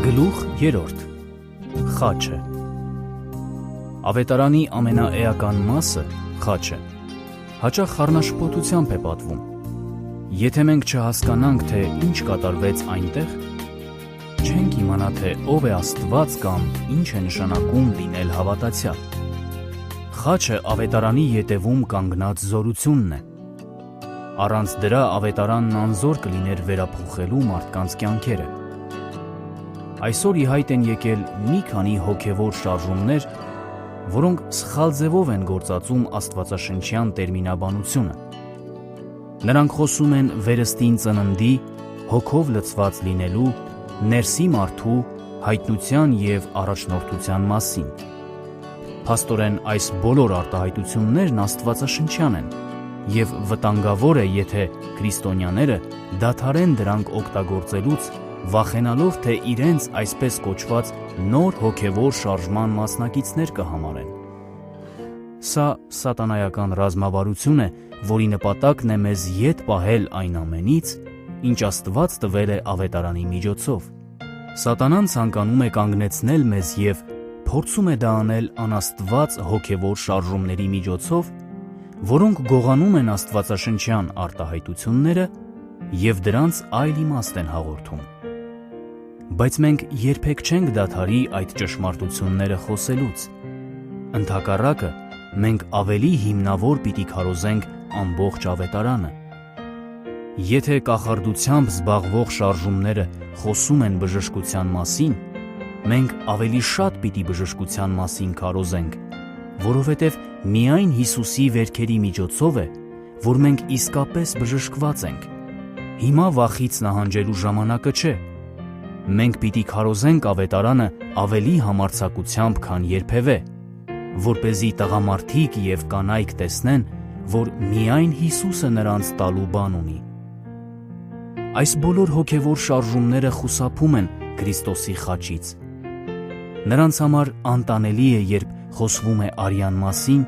Գլուխ 3. Խաչը։ Ավետարանի ամենաէական մասը խաչը հաճախ խառնաշփոթությամբ է պատվում։ Եթե մենք չհասկանանք, թե ինչ կատարվեց այնտեղ, չենք իմանա, թե ով է Աստված կամ ինչ է նշանակում լինել հավատացյալ։ Խաչը ավետարանի ետևում կանգնած զորությունն է։ Առանց դրա ավետարանն անզոր կլիներ վերափոխելու մարդկանց կյանքերը։ Այսօր ի հայտ են եկել մի քանի հոգևոր շարժումներ, որոնք սխալ ձևով են գործածում աստվածաշնչյան տերմինաբանությունը։ Նրանք խոսում են վերստին ծննդի, հոգով լցված լինելու, ներսի մարդու, հայտնության և առաջնորդության մասին։ Փաստորեն այս բոլոր արտահայտություններն աստվածաշնչյան են, և վտանգավոր է, եթե քրիստոնյաները դադարեն դրանք օգտագործելուց, վախենալով, թե իրենց այսպես կոչված նոր հոգևոր շարժման մասնակիցներ կհամարեն։ Սա սատանայական ռազմավարություն է, որի նպատակն է մեզ ետ պահել այն ամենից, ինչ Աստված տվել է ավետարանի միջոցով։ Սատանան ցանկանում է կանգնեցնել մեզ և փորձում է դա անել անաստված հոգևոր շարժումների միջոցով, որոնք գողանում են աստվածաշնչյան արտահայտությունները և դրանց այլ իմաստ են հաղորդում։ Բայց մենք երբեք չենք դադարի այդ ճշմարտությունները խոսելուց։ Ընդհակառակը, մենք ավելի հիմնավոր պիտի քարոզենք ամբողջ ավետարանը։ Եթե կախարդությամբ զբաղվող շարժումները խոսում են բժշկության մասին, մենք ավելի շատ պիտի բժշկության մասին քարոզենք, որովհետև միայն Հիսուսի վերքերի միջոցով է, որ մենք իսկապես բժշկված ենք։ Հիմա վախից նահանջելու ժամանակը չէ։ Մենք պիտի քարոզենք ավետարանը ավելի համարձակությամբ, քան երբևէ, որպեսզի տղամարդիկ և կանայք տեսնեն, որ միայն Հիսուսը նրանց տալու բան ունի։ Այս բոլոր հոգևոր շարժումները խուսափում են Քրիստոսի խաչից։ Նրանց համար անտանելի է, երբ խոսվում է արյան մասին,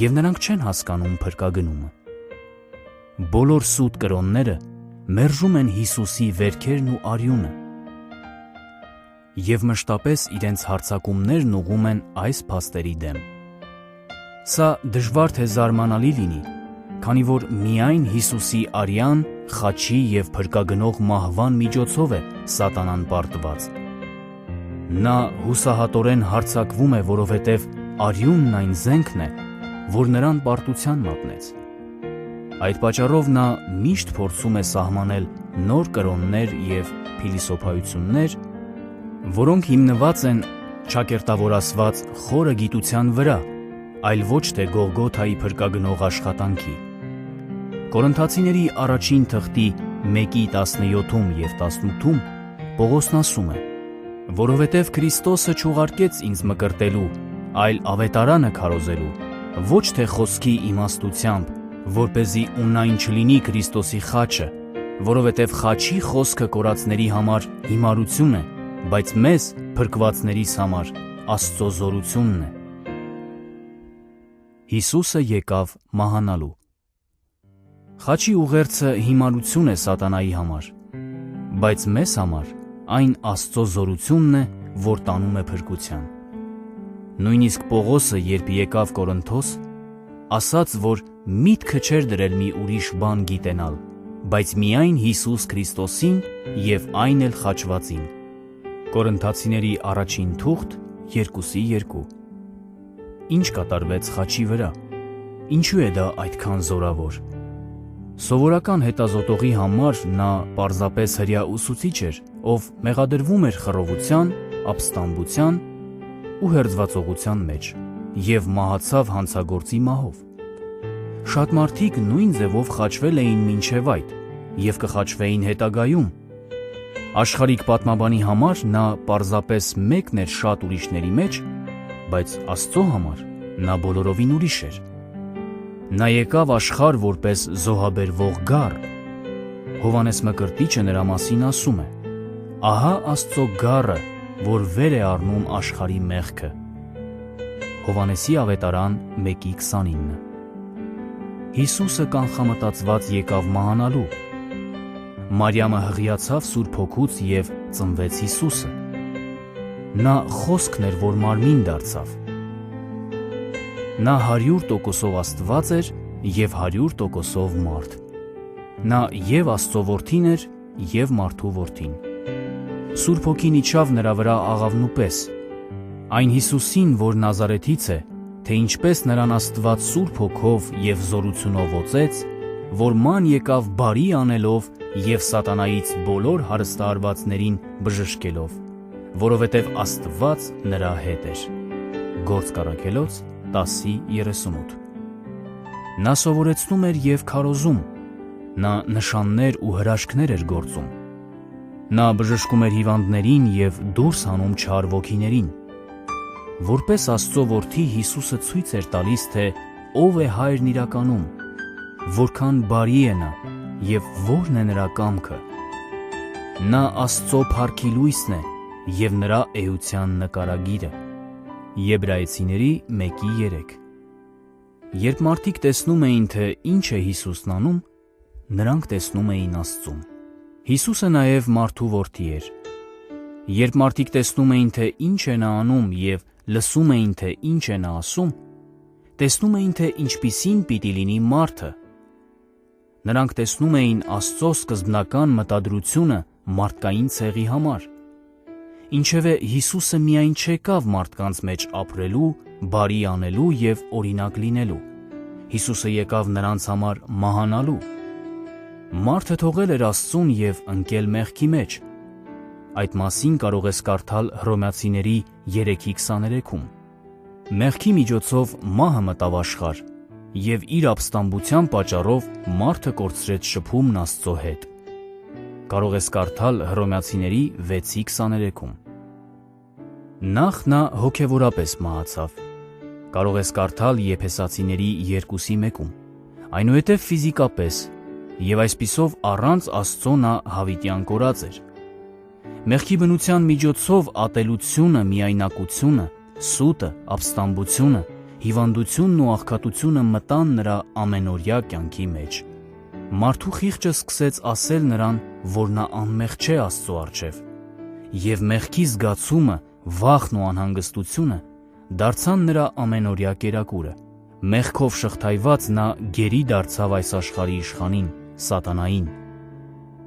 և նրանք չեն հասկանում փրկագնումը։ Բոլոր սուտ կրոնները մերժում են Հիսուսի վերքերն ու արյունը և մշտապես իրենց հարձակումներն ուղղում են այս փաստերի դեմ։ Սա դժվար թե զարմանալի լինի, քանի որ միայն Հիսուսի արյան, խաչի և փրկագնող մահվան միջոցով է սատանան պարտված։ Նա հուսահատորեն հարձակվում է, որովհետև արյունն այն զենքն է, որ նրան պարտության մատնեց։ Այդ պատճառով նա միշտ փորձում է սահմանել նոր կրոններ և փիլիսոփայություններ, որոնք հիմնված են չակերտավորացված խորը գիտության վրա, այլ ոչ թե Գողգոթայի փրկագնող աշխատանքի։ Կորինթացիների առաջին թղթի 1:17 և 18-ում Պողոսն ասում է. «Որովհետև Քրիստոսը չուղարկեց ինձ մկրտելու, այլ ավետարանը քարոզելու, ոչ թե խոսքի իմաստությամբ, որպեսզի ունայն չլինի Քրիստոսի խաչը, որովհետև խաչի խոսքը կորածների համար հիմարություն է, բայց մեզ, փրկվածներիս համար, Աստծո զորությունն է»։ Հիսուսը եկավ մահանալու։ Խաչի ուղերձը հիմարություն է սատանայի համար, բայց մեզ համար այն Աստծո զորությունն է, որ տանում է փրկության։ Նույնիսկ Պողոսը, երբ եկավ Կորինթոս, ասաց, որ միտքը չէր դրել մի ուրիշ բան գիտենալ, բայց միայն Հիսուս Քրիստոսին և այն էլ խաչվածին։ Կորինթացիների առաջին թուղթ 2:2։ Ինչ կատարվեց խաչի վրա։ Ինչու է դա այդքան զորավոր։ Սովորական հետազոտողի համար նա պարզապես հրյա ուսուցիչ էր, ով մեղադրվում էր խռովության, ապստամբության ու հերձվածողության մեջ և մահացավ հանցագործի մահով։ Շատ մարդիկ նույն ձևով խաչվել էին մինչև այդ և կխաչվեին հետագայում։ Աշխարհիկ պատմաբանի համար նա պարզապես մեկն էր շատ ուրիշների մեջ, բայց Աստծո համար նա բոլորովին ուրիշ էր։ Նա եկավ աշխարհ որպես զոհաբերվող գառ։ Հովհաննես Մկրտիչը նրա մասին ասում է. «Ահա Աստծո գառը, որ վեր է առնում աշխարհի մեղքը»։ Հովհաննեսի ավետարան 1:29։ Հիսուսը կանխամտածված եկավ մահանալու։ Մարիամը հղիացավ Սուրբ Հոգուց և ծնվեց Հիսուսը։ Նա խոսքն էր, որ մարմին դարձավ։ Նա 100% Աստված էր և 100% մարդ։ Նա և Աստծո որդին էր, և մարդու որդին։ Սուրբ Հոգին իջավ նրա վրա աղավնու պես։ Այն Հիսուսին, որ Նազարեթից է, թե ինչպես նրան Աստված Սուրբ Հոգով և զորությունով օծեց, որ ման եկավ բարի անելով և սատանայից բոլոր հարստահարվածներին բժշկելով, որովհետև Աստված նրա հետ էր։ Գործք Առաքելոց 10:38։ Նա սովորեցնում էր և քարոզում, նա նշաններ ու հրաշքներ էր գործում։ Նա բժշկում էր հիվանդներին և դուրս հանում չար ոգիներին։ Որպես Աստծո որդի Հիսուսը ցույց էր տալիս, թե ով է Հայրն իրականում, որքան բարի է նա և որն է նրա կամքը։ Նա Աստծո փառքի լույսն է և նրա էության նկարագիրը։ Եբրայեցիների 1:3։ Երբ մարդիկ տեսնում էին, թե ինչ է Հիսուսն անում, նրանք տեսնում էին Աստծուն։ Հիսուսը նաև մարդու որդի էր։ Երբ մարդիկ տեսնում էին, թե ինչ է նա անում և լսում էին, թե ինչ է նա ասում, տեսնում էին, թե ինչպիսին պիտի լինի մարդը։ Նրանք տեսնում էին Աստծո սկզբնական մտադրությունը մարդկային ցեղի համար։ Ինչևէ Հիսուսը միայն չեկավ մարդկանց մեջ ապրելու, բարի անելու և օրինակ լինելու։ Հիսուսը եկավ նրանց համար մահանալու։ Մարդը թողել էր Աստծուն և ընկել մեղքի մեջ։ Այդ մասին կարող ես կարդալ Հռոմեացիների 3:23-ում։ Մեղքի միջոցով մահը մտավ աշխարհ, և իր ապստամբության պատճառով մարդը կորցրեց շփումն Աստծո հետ։ Կարող ես կարդալ Հռոմեացիների 6:23-ում։ Նախ նա հոգևորապես մահացավ։ Կարող ես կարդալ Եփեսացիների 2:1-ում։ Այնուհետև ֆիզիկապես, և այսպիսով առանց Աստծո նա հավիտյան կորած էր։ Մեղքի բնության միջոցով ատելությունը, միայնակությունը, սուտը, ապստամբությունը, հիվանդությունն ու աղքատությունը մտան նրա ամենօրյա կյանքի մեջ։ Մարդու խիղճը սկսեց ասել նրան, որ նա անմեղ չէ Աստծո առջև, և մեղքի զգացումը, վախն ու անհանգստությունը դարձան նրա ամենօրյա կերակուրը։ Մեղքով շղթայված նա գերի դարձավ այս աշխարհի իշխանին՝ սատանային։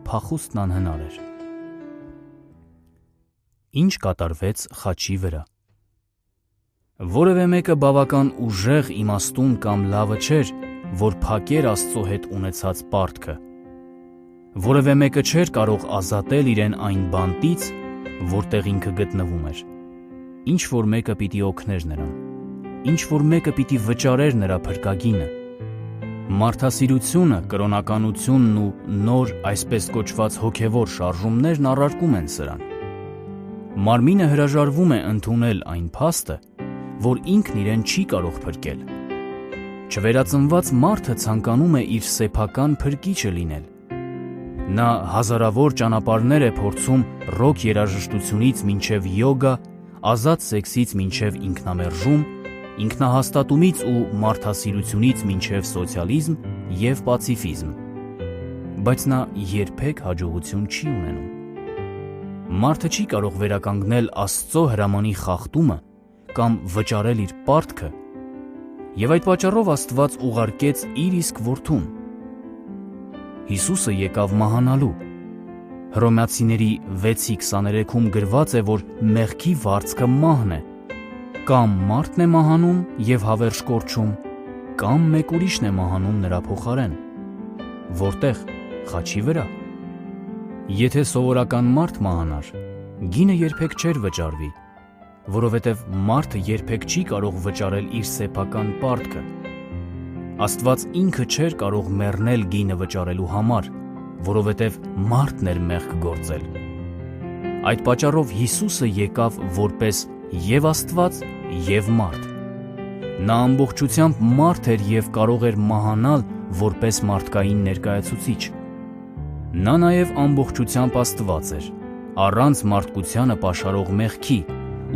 Փախուստն անհնար էր։ Ինչ կատարվեց խաչի վրա։ Որևէ մեկը բավական ուժեղ, իմաստուն կամ լավը չէր, որ փակեր Աստծո հետ ունեցած պարտքը։ Որևէ մեկը չէր կարող ազատել իրեն այն բանտից, որտեղ ինքը գտնվում էր։ Ինչ-որ մեկը պիտի օգներ նրան։ Ինչ-որ մեկը պիտի վճարեր նրա փրկագինը։ Մարդասիրությունը, կրոնականությունն ու նոր, այսպես կոչված հոգևոր շարժումներն առարկում են սրան։ Մարմինը հրաժարվում է ընդունել այն փաստը, որ ինքն իրեն չի կարող փրկել։ Չվերածնված մարդը ցանկանում է իր սեփական փրկիչը լինել։ Նա հազարավոր ճանապարհներ է փորձում ռոք երաժշտությունից մինչև յոգա, ազատ սեքսից մինչև ինքնամերժում, ինքնահաստատումից ու մարդասիրությունից մինչև սոցիալիզմ և պացիֆիզմ, բայց նա երբեք հաջողություն չի ունենում։ Մարդը չի կարող վերականգնել Աստծո հրամանի խախտումը կամ վճարել իր պարտքը, և այդ պատճառով Աստված ուղարկեց իր իսկ որդուն։ Հիսուսը եկավ մահանալու։ Հռոմեացիների 6:23-ում գրված է, որ մեղքի վարձքը մահն է։ Կամ մարդն է մահանում և հավերժ կորչում, կամ մեկ ուրիշն է մահանում նրա փոխարեն։ Որտեղ։ Խաչի վրա։ Եթե սովորական մարդ մահանար, գինը երբեք չէր վճարվի, որովհետև մարդը երբեք չի կարող վճարել իր սեփական պարտքը։ Աստված ինքը չէր կարող մեռնել գինը վճարելու համար, որովհետև մարդն էր մեղք գործել։ Այդ պատճառով Հիսուսը եկավ որպես և Աստված, և մարդ։ Նա ամբողջությամբ մարդ էր և կարող էր մահանալ որպես մարդկային ներկայացուցիչ։ Նա նաև ամբողջությամբ Աստված էր, առանց մարդկությանը պաշարող մեղքի,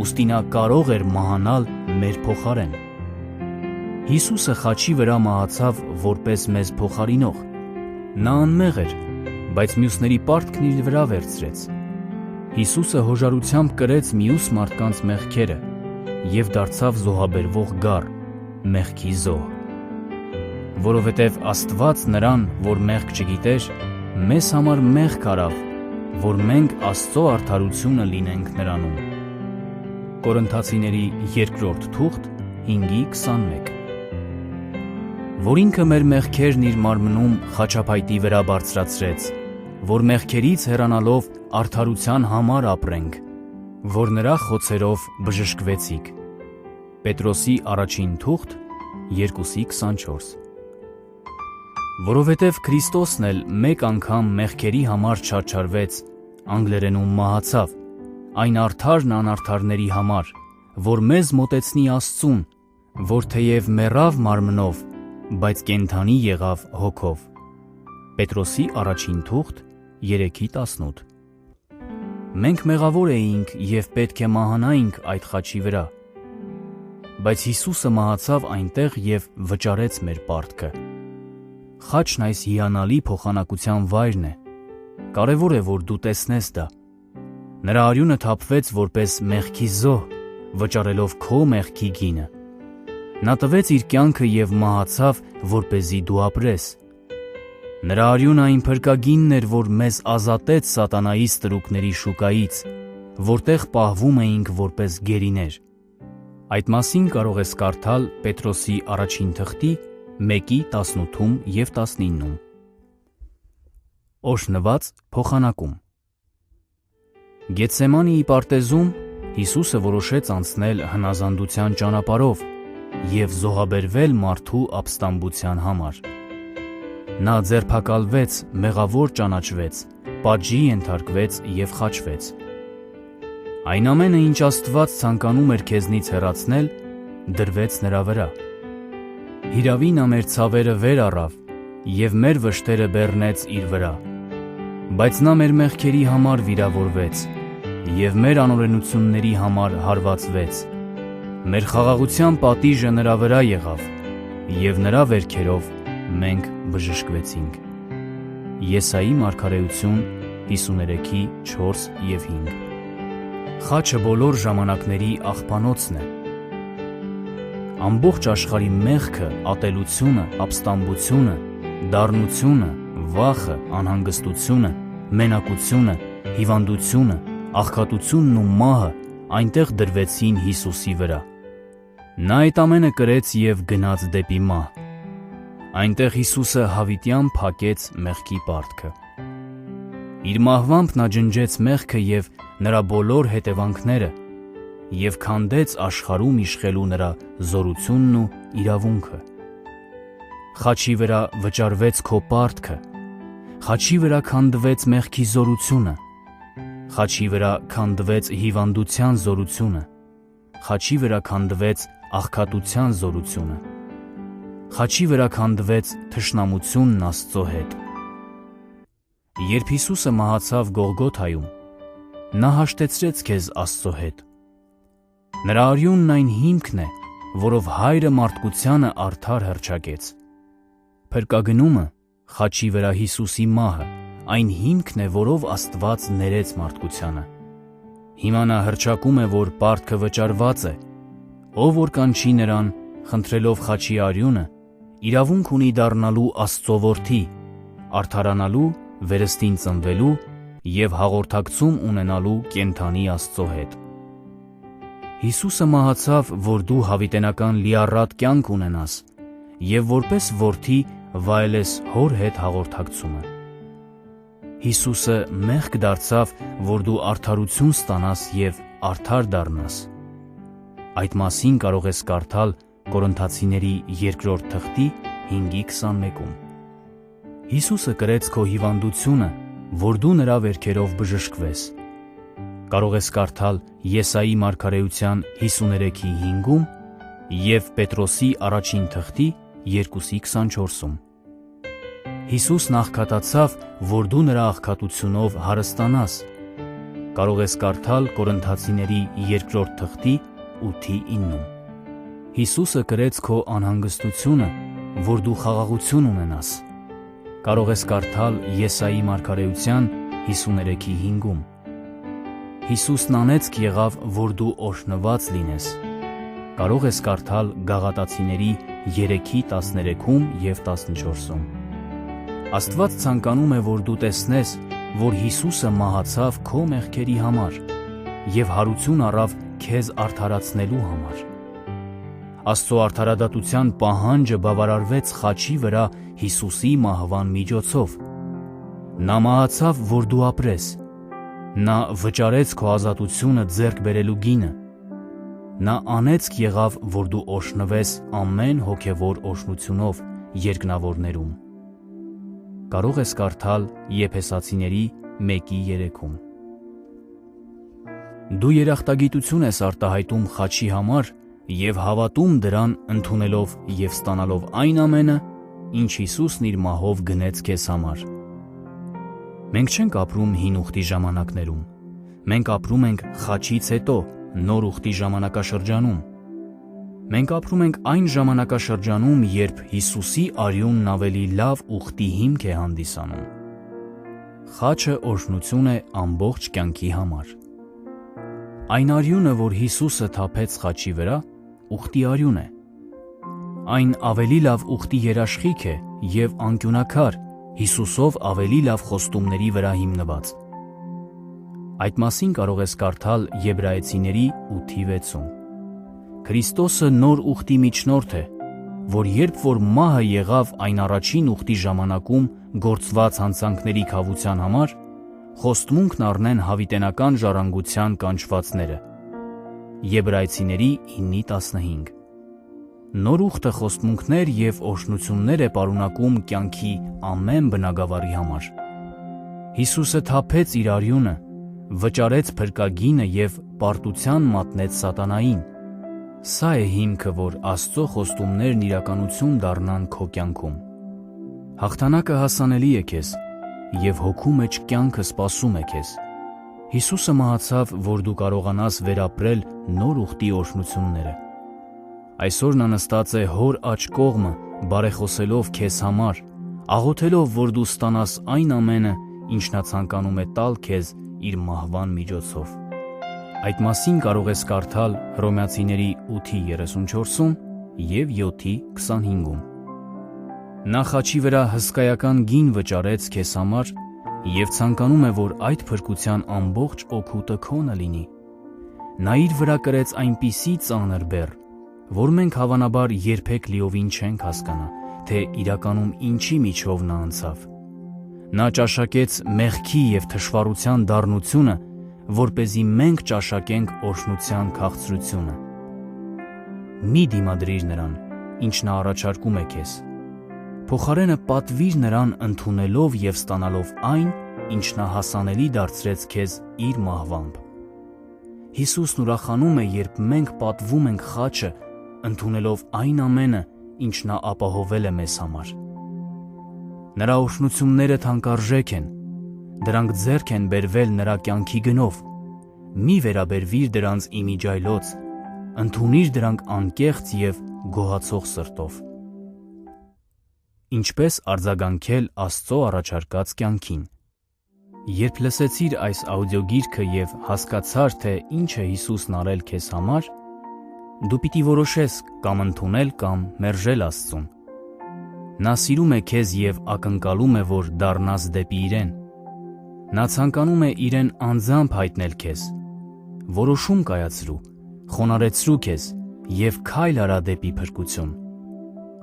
ուստի նա կարող էր մահանալ մեր փոխարեն։ Հիսուսը խաչի վրա մահացավ որպես մեզ փոխարինող։ Նա անմեղ էր, բայց մյուսների պարտքն իր վրա վերցրեց։ Հիսուսը հոժարությամբ կրեց մյուս մարդկանց մեղքերը և դարձավ զոհաբերվող գառ, մեղքի զոհ։ Որովհետև Աստված նրան, որ մեղք չգիտեր, մեզ համար մեղք արավ, որ մենք Աստծո արդարությունը լինենք նրանում։ Կորնթացիների 2-րդ թուղթ 5:21։ Որ ինքը մեր մեղքերն իր մարմնում խաչափայտի վրա բարձրացրեց, որ մեղքերից հեռանալով արդարության համար ապրենք, որ նրա խոցերով բժշկվեցիք։ Պետրոսի առաջին թուղթ 2:24։ Որովհետև Քրիստոսն էլ մեկ անգամ մեղքերի համար չարչարվեց, անգլերենում մահացավ, այն արդարն անարդարների համար, որ մեզ մոտեցնի Աստծուն, որ թեև մեռավ մարմնով, բայց կենդանի եղավ հոգով։ Պետրոսի առաջին թուղթ 3:18։ Մենք մեղավոր էինք և պետք է մահանայինք այդ խաչի վրա, բայց Հիսուսը մահացավ այնտեղ և վճարեց մեր պարտքը։ Խաչն այս հիանալի փոխանակության վայրն է։ Կարևոր է, որ դու տեսնես դա։ Նրա արյունը թափվեց որպես մեղքի զոհ, վճարելով քո մեղքի գինը։ Նա տվեց իր կյանքը և մահացավ, որպեսզի դու ապրես։ Նրա արյունը այն փրկագինն էր, որ մեզ ազատեց սատանայի ստրուկների շուկայից, որտեղ պահվում էինք որպես գերիներ։ Այդ մասին կարող ես կարդալ Պետրոսի առաջին թղթի 1:18 և 19-ում։ Օրհնված փոխանակում։ Գեթսեմանիի պարտեզում Հիսուսը որոշեց անցնել հնազանդության ճանապարհով և զոհաբերվել մարդու ապստամբության համար։ Նա ձերբակալվեց, մեղավոր ճանաչվեց, պատժի ենթարկվեց և խաչվեց։ Այն ամենը, ինչ Աստված ցանկանում էր քեզնից հեռացնել, դրվեց նրա վրա։ Հիրավի նա մեր ցավերը վեր առավ և մեր վշտերը բեռնեց իր վրա։ Բայց նա մեր մեղքերի համար վիրավորվեց և մեր անօրենությունների համար հարվածվեց։ Մեր խաղաղության պատիժը նրա վրա եղավ, և նրա վերքերով մենք բժշկվեցինք։ Եսայի մարգարեություն 53:4-5։ Խաչը բոլոր ժամանակների աղբանոցն է։ Ամբողջ աշխարհի մեղքը, ատելությունը, ապստամբությունը, դառնությունը, վախը, անհանգստությունը, մենակությունը, հիվանդությունը, աղքատությունն ու մահը այնտեղ դրվեցին Հիսուսի վրա։ Նա այդ ամենը կրեց և գնաց դեպի մահ։ Այնտեղ Հիսուսը հավիտյան փակեց մեղքի պարտքը։ Իր մահվամբ նա ջնջեց մեղքը և նրա բոլոր հետևանքները և քանդեց աշխարհում իշխելու նրա զորությունն ու իրավունքը։ Խաչի վրա վճարվեց քո պարտքը, խաչի վրա քանդվեց մեղքի զորությունը, խաչի վրա քանդվեց հիվանդության զորությունը, խաչի վրա քանդվեց աղքատության զորությունը, խաչի վրա քանդվեց թշնամությունն Աստծո հետ։ Երբ Հիսուսը մահացավ Գողգոթայում, նա հաշտեցրեց քեզ Աստծո հետ։ Նրա արյունն այն հիմքն է, որով Հայրը մարդկությանը արդար հռչակեց։ Փրկագնումը, խաչի վրա Հիսուսի մահը, այն հիմքն է, որով Աստված ներեց մարդկությանը։ Հիմա նա հռչակում է, որ պարտքը վճարված է։ Ով որ կանչի նրան, խնդրելով խաչի արյունը, իրավունք ունի դառնալու Աստծո որդի, արդարանալու, վերստին ծնվելու և հաղորդակցում ունենալու կենդանի Աստծո հետ։ Հիսուսը մահացավ, որ դու հավիտենական լիառատ կյանք ունենաս և որպես որդի վայելես հոր հետ հաղորդակցումը։ Հիսուսը մեղք դարձավ, որ դու արդարություն ստանաս և արդար դառնաս։ Այդ մասին կարող ես կարդալ Կորնթացիների 2-րդ թղթի 5:21-ում։ Հիսուսը կրեց քո հիվանդությունը, որ դու նրա վերքերով բժշկվես։ Կարող ես կարդալ Եսայի մարգարեության 53:5-ում և Պետրոսի առաջին թղթի 2:24-ում։ Հիսուսն աղքատացավ, որ դու նրա աղքատությունով հարստանաս։ Կարող ես կարդալ Կորնթացիների 2-րդ թղթի 8:9-ում։ Հիսուսը կրեց քո անհանգստությունը, որ դու խաղաղություն ունենաս։ Կարող ես կարդալ Եսայի մարգարեության 53:5-ում։ Հիսուսն անեծք եղավ, որ դու օրհնված լինես։ Կարող ես կարդալ Գաղատացիների 3:13-ում և 14-ում։ Աստված ցանկանում է, որ դու տեսնես, որ Հիսուսը մահացավ քո մեղքերի համար և հարություն առավ քեզ արդարացնելու համար։ Աստծո արդարադատության պահանջը բավարարվեց խաչի վրա Հիսուսի մահվան միջոցով։ Նա մահացավ, որ դու ապրես։ Նա վճարեց քո ազատությունը ձեռք բերելու գինը։ Նա անեծք եղավ, որ դու օրհնվես ամեն հոգևոր օրհնությունով երկնավորներում։ Կարող ես կարդալ Եփեսացիների 1:3-ում։ Դու երախտագիտություն ես արտահայտում խաչի համար և հավատում դրան ընդունելով և ստանալով այն ամենը, ինչ Հիսուսն իր մահով գնեց քեզ համար։ Մենք չենք ապրում հին ուխտի ժամանակներում։ Մենք ապրում ենք խաչից հետո նոր ուխտի ժամանակաշրջանում։ Մենք ապրում ենք այն ժամանակաշրջանում, երբ Հիսուսի արյունն ավելի լավ ուխտի հիմք է հանդիսանում։ Խաչը օրհնություն է ամբողջ կյանքի համար։ Այն արյունը, որ Հիսուսը թափեց խաչի վրա, ուխտի արյուն է։ Այն ավելի լավ ուխտի երաշխիք է և անկյունաքար, Հիսուսով ավելի լավ խոստումների վրա հիմնված։ Այդ մասին կարող ես կարդալ Եբրայեցիների 8:6-ում։ Քրիստոսը նոր ուխտի միջնորդ է, որ երբ որ մահը եղավ այն առաջին ուխտի ժամանակում գործված հանցանքների քավության համար, խոստմունքն առնեն հավիտենական ժառանգության կանչվածները։ Եբրայեցիների 9:15։ Նոր ուխտը խոստմունքներ և օրհնություններ է պարունակում կյանքի ամեն բնագավառի համար։ Հիսուսը թափեց իր արյունը, վճարեց փրկագինը և պարտության մատնեց սատանային։ Սա է հիմքը, որ Աստծո խոստումներն իրականություն դառնան քո կյանքում։ Հաղթանակը հասանելի է քեզ, և հոգու մեջ կյանքը սպասում է քեզ։ Հիսուսը մահացավ, որ դու կարողանաս վերապրել նոր ուխտի օրհնությունները։ Այսօր նա նստած է Հոր աջ կողմը, բարեխոսելով քեզ համար, աղոթելով, որ դու ստանաս այն ամենը, ինչ նա ցանկանում է տալ քեզ իր մահվան միջոցով։ Այդ մասին կարող ես կարդալ Հռոմեացիների 8:34-ում և 7:25-ում։ Նա խաչի վրա հսկայական գին վճարեց քեզ համար և ցանկանում է, որ այդ փրկության ամբողջ օգուտը քոնը լինի։ Նա իր վրա կրեց այնպիսի ծանր բեռ, որ մենք հավանաբար երբեք լիովին չենք հասկանա, թե իրականում ինչի միջով նա անցավ։ Նա ճաշակեց մեղքի և թշվառության դառնությունը, որպեսզի մենք ճաշակենք օրհնության քաղցրությունը։ Մի դիմադրիր նրան, ինչ նա առաջարկում է քեզ։ Փոխարենը պատվիր նրան ընդունելով և ստանալով այն, ինչ նա հասանելի դարձրեց քեզ իր մահվամբ։ Հիսուսն ուրախանում է, երբ մենք պատվում ենք խաչը, ընդունելով այն ամենը, ինչ նա ապահովել է մեզ համար։ Նրա օրհնությունները թանկարժեք են, դրանք ձեռք են բերվել նրա կյանքի գնով։ Մի վերաբերվիր դրանց իմիջայլոց, ընդունիր դրանք անկեղծ և գոհացող սրտով։ Ինչպես արձագանքել Աստծո առաջարկած կյանքին։ Երբ լսեցիր այս աուդիոգիրքը և հասկացար, թե ինչ է Հիսուսն արել քեզ համար, դու պիտի որոշես կամ ընդունել կամ մերժել Աստծուն։ Նա սիրում է քեզ և ակնկալում է, որ դառնաս դեպի իրեն։ Նա ցանկանում է իրեն անձամբ հայտնել քեզ։ Որոշում կայացրու, խոնարհեցրու քեզ և քայլ արա դեպի փրկություն։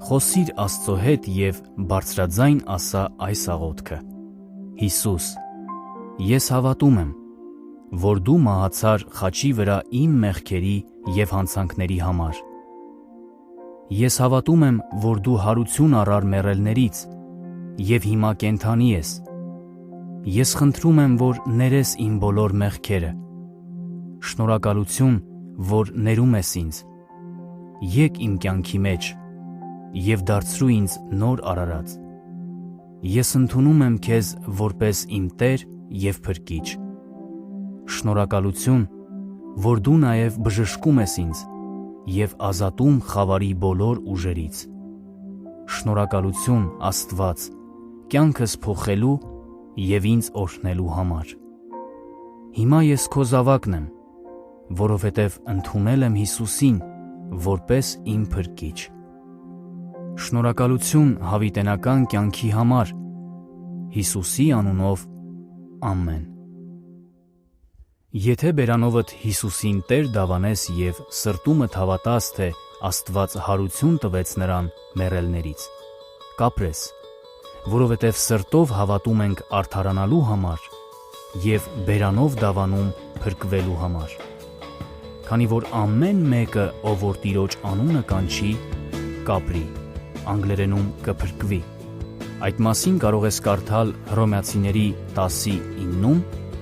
Խոսիր Աստծո հետ և բարձրաձայն ասա այս աղոթքը. Հիսուս, ես հավատում եմ, որ դու մահացար խաչի վրա իմ մեղքերի և հանցանքների համար։ Ես հավատում եմ, որ դու հարություն առար մեռելներից և հիմա կենդանի ես։ Ես խնդրում եմ, որ ներես իմ բոլոր մեղքերը։ Շնորհակալություն, որ ներում ես ինձ։ Եկ իմ կյանքի մեջ և դարձրու ինձ նոր արարած։ Ես ընդունում եմ քեզ որպես իմ Տեր և Փրկիչ։ Շնորհակալություն, որ դու նաև բժշկում ես ինձ և ազատում խավարի բոլոր ուժերից։ Շնորհակալություն, Աստված, կյանքս փոխելու և ինձ օրհնելու համար։ Հիմա ես քո զավակն եմ, որովհետև ընդունել եմ Հիսուսին որպես իմ փրկիչ։ Շնորհակալություն հավիտենական կյանքի համար։ Հիսուսի անունով, ամեն։ Եթե բերանովդ Հիսուսին Տեր դավանես և սրտումդ հավատաս, թե Աստված հարություն տվեց նրան մեռելներից, կապրես, որովհետև սրտով հավատում ենք արդարանալու համար և բերանով դավանում փրկվելու համար։ Քանի որ ամեն մեկը, ով որ Տիրոջ անունը կանչի, կապրի, անգլերենում կփրկվի։ Այդ մասին կարող ես կարդալ Հռոմեացիների 10:9,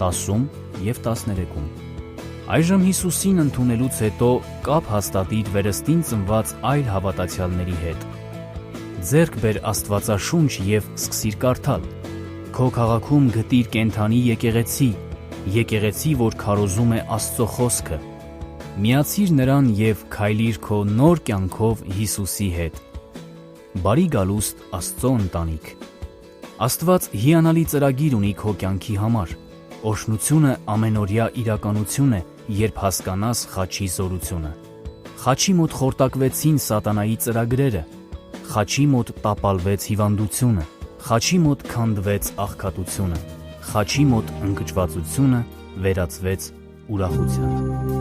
10 և 13-ում։ Այժմ Հիսուսին ընդունելուց հետո կապ հաստատիր վերստին ծնված այլ հավատացյալների հետ։ Ձեռք բեր Աստվածաշունչ և սկսիր կարդալ։ Քո քաղաքում գտիր կենդանի եկեղեցի, որ քարոզում է Աստծո խոսքը։ Միացիր նրան և քայլիր քո նոր կյանքով Հիսուսի հետ։ Բարի գալուստ Աստծո ընտանիք։ Աստված հիանալի ծրագիր ունի քո կյանքի համար։ Օրհնությունը ամենօրյա իրականություն է, երբ հասկանաս խաչի զորությունը։ Խաչի մոտ խորտակվեցին սատանայի ծրագրերը։ Խաչի մոտ տապալվեց հիվանդությունը։ Խաչի մոտ քանդվեց աղքատությունը։ Խաչի մոտ ընկճվածությունը վերածվեց ուրախության։